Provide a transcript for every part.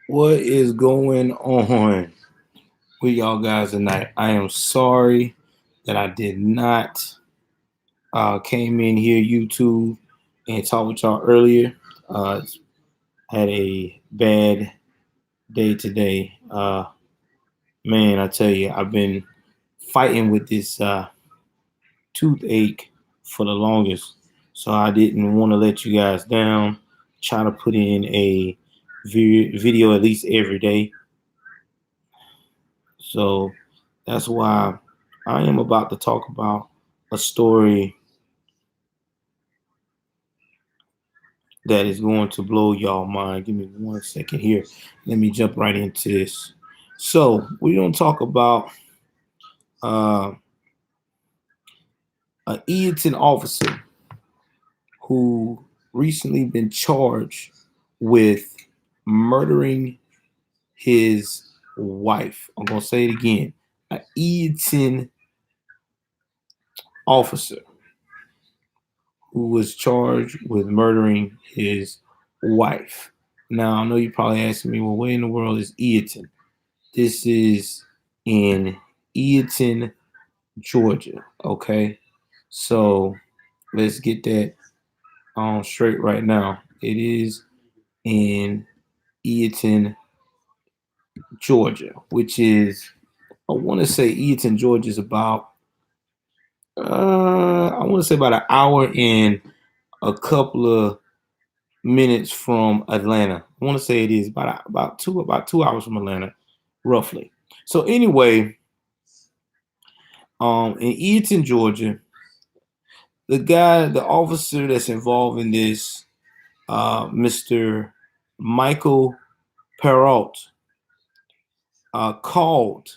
What is going on with y'all guys tonight? I am sorry that I did not came in here YouTube and talk with y'all earlier. Uh, had a bad day today. Man, I tell you, I've been fighting with this toothache for the longest, so I didn't want to let you guys down. Try to put in a video at least every day. So that's why I am about to talk about a story that is going to blow y'all mind. Give me 1 second here. Let me jump right into this. So we're going to talk about uh, an Eatonton officer who recently been charged with murdering his wife. I'm going to say it again. An Eatonton officer who was charged with murdering his wife. Now, I know you're probably asking me, well, where in the world is Eatonton? This is in Eatonton, Georgia. Okay. So let's get that on straight right now. It is in Eatonton, Georgia, which is, I want to say Eatonton, Georgia is about, I want to say about an hour and a couple of minutes from Atlanta. I want to say it is about 2 hours from Atlanta, roughly. So anyway, in Eatonton, Georgia, the officer that's involved in this, Mr. Michael Perrault, called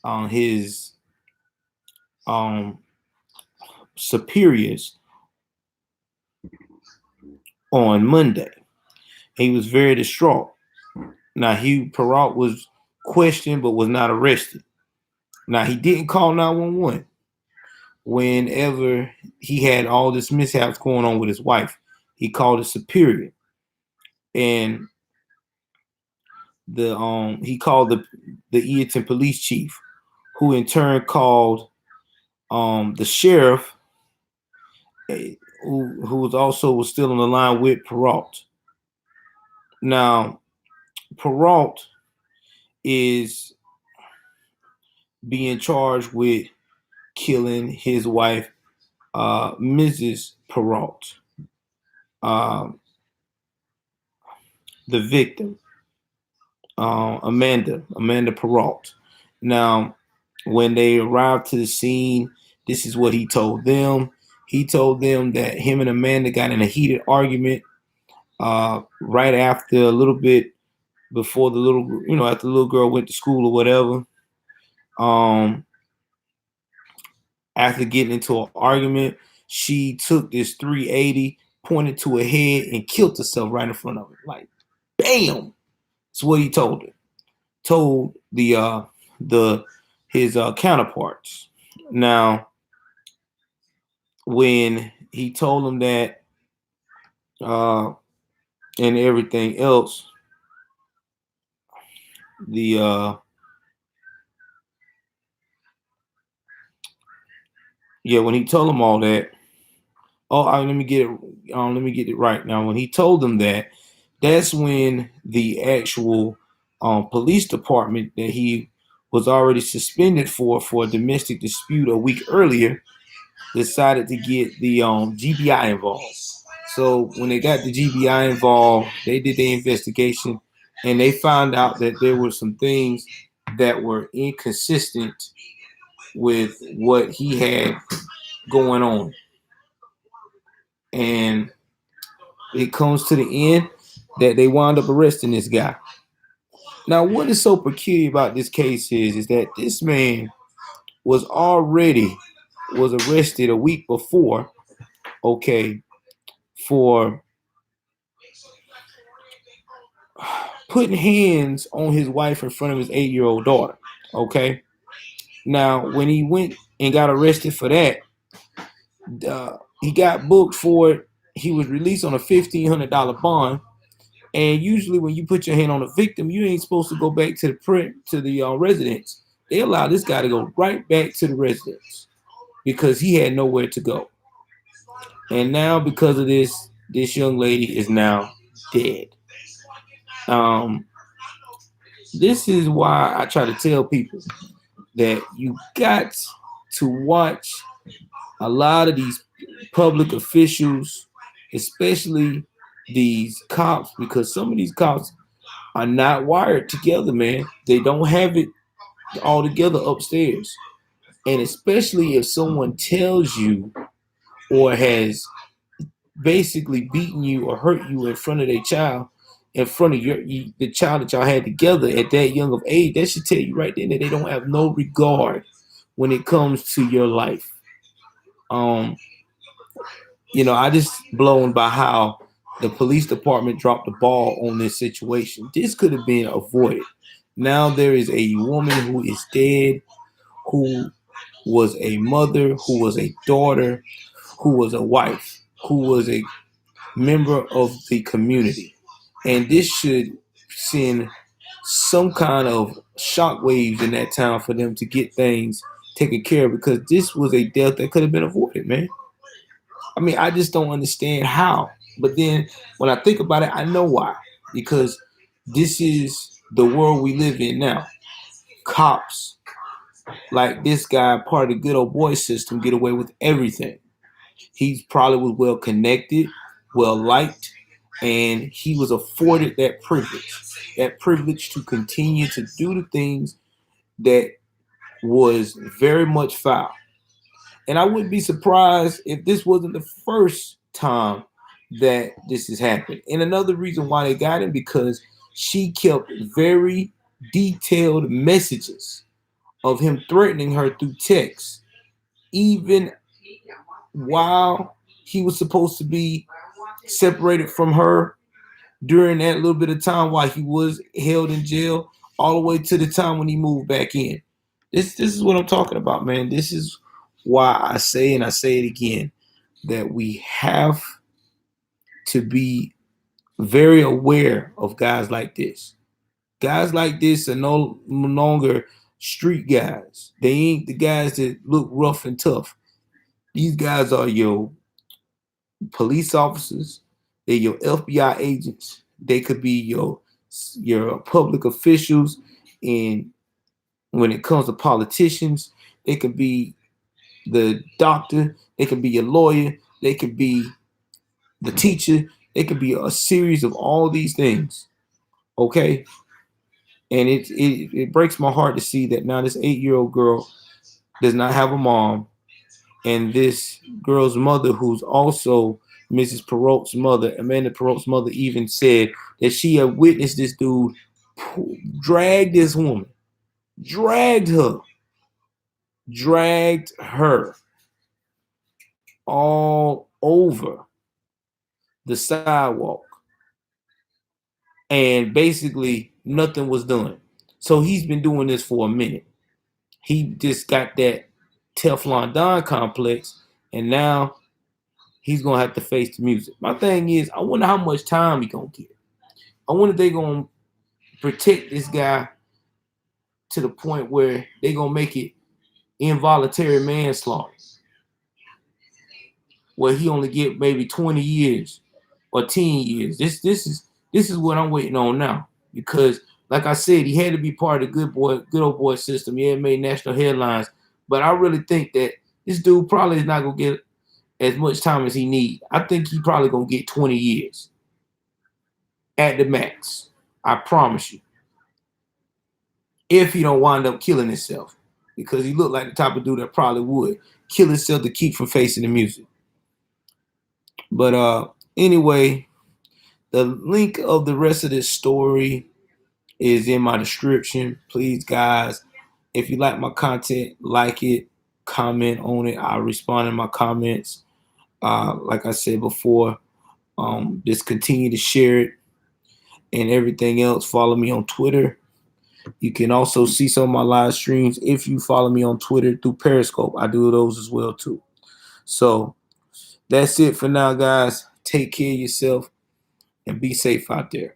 on his superiors on Monday. He was very distraught. Now, Perrault was questioned but was not arrested. Now, he didn't call 911 whenever he had all this mishaps going on with his wife. He called his superior, and he called the Eatonton police chief, who in turn called the sheriff, who was still on the line with Perrault. Now, Perrault is being charged with killing his wife, Mrs. Perrault, the victim, Amanda Perrault. Now, when they arrived to the scene, this is what he told them. He told them that him and Amanda got in a heated argument right after, a little bit before after the little girl went to school or whatever. After getting into an argument, she took this 380, pointed to her head, and killed herself right in front of her. Like, bam! That's what he told her. Told his counterparts. Now, when he told them that and everything else, when he told them all that, let me get it right. Now, when he told them that, that's when the actual police department that he was already suspended for a domestic dispute a week earlier decided to get the GBI involved. So when they got the GBI involved, they did the investigation, and they found out that there were some things that were inconsistent with what he had going on. And it comes to the end that they wound up arresting this guy. Now, what is so peculiar about this case is that this man was arrested a week before, okay, for putting hands on his wife in front of his 8-year-old daughter. Okay. Now, when he went and got arrested for that, he got booked for it. He was released on a $1,500 bond, And usually, when you put your hand on a victim, you ain't supposed to go back to the residence. They allow this guy to go right back to the residence because he had nowhere to go. And now, because of this, this young lady is now dead. Um, this is why I try to tell people that you got to watch a lot of these public officials, especially these cops, because some of these cops are not wired together, man. They don't have it all together upstairs. And especially if someone tells you or has basically beaten you or hurt you in front of their child, in front of the child that y'all had together at that young of age, that should tell you right then that they don't have no regard when it comes to your life. I just blown by how the police department dropped the ball on this situation. This could have been avoided. Now there is a woman who is dead, who was a mother, who was a daughter, who was a wife, who was a member of the community. And this should send some kind of shockwaves in that town for them to get things taken care of, because this was a death that could have been avoided, man. I mean, I just don't understand how. But then when I think about it, I know why. Because this is the world we live in now. Cops like this guy, part of the good old boy system, get away with everything. He probably was well connected, well liked, and he was afforded that privilege to continue to do the things that was very much foul. And I wouldn't be surprised if this wasn't the first time that this has happened. And another reason why they got him, because she kept very detailed messages of him threatening her through text, even while he was supposed to be separated from her during that little bit of time while he was held in jail, all the way to the time when he moved back in. This is what I'm talking about, man. This is why I say, and I say it again, that we have to be very aware of guys like this. Guys like this are no longer street guys. They ain't the guys that look rough and tough. These guys are your police officers. They're your FBI agents. They could be your public officials. And when it comes to politicians, they could be the doctor. They could be your lawyer. They could be the teacher. It could be a series of all these things. Okay. And it breaks my heart to see that now this 8-year-old girl does not have a mom. And this girl's mother, who's also Mrs. Perot's mother, Amanda Perot's mother, even said that she had witnessed this dude drag this woman, dragged her all over the sidewalk. And basically nothing was done. So he's been doing this for a minute. He just got that Teflon Don complex, and now he's gonna have to face the music. My thing is, I wonder how much time he gonna get. I wonder if they gonna protect this guy to the point where they gonna make it involuntary manslaughter, where he only get maybe 20 years or 10 years. This is what I'm waiting on now, because like I said, he had to be part of the good old boy system. Yeah, it made national headlines, but I really think that this dude probably is not gonna get as much time as he needs. I think he probably gonna get 20 years at the max. I promise you. If he don't wind up killing himself, because he looked like the type of dude that probably would kill himself to keep from facing the music. But anyway, the link of the rest of this story is in my description. Please, guys, if you like my content, like it, comment on it. I respond in my comments. Like I said before, just continue to share it and everything else. Follow me on Twitter. You can also see some of my live streams if you follow me on Twitter through Periscope. I do those as well too. So that's it for now, guys. Take care of yourself and be safe out there.